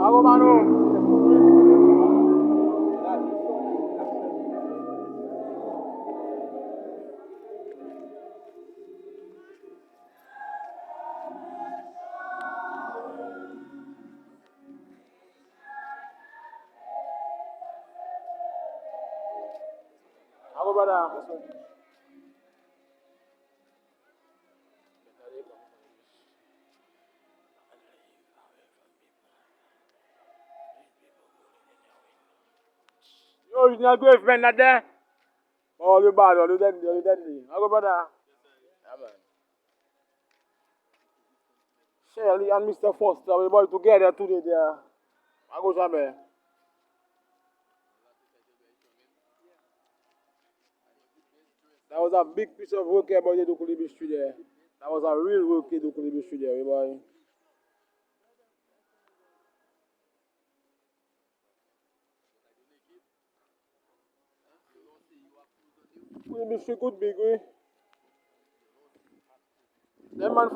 Ako mano. Ako brother. Yo, you not great friend not there? Oh, you bad, you deadly. Ako brother. Yeah, man. Shelly and Mr. Foster, we both together today there. I go somewhere. That was a big piece of work about the Dokulibi Street there. That was a real work in Dokulibi Street there, boy. Dokulibi Street good big, we. Them man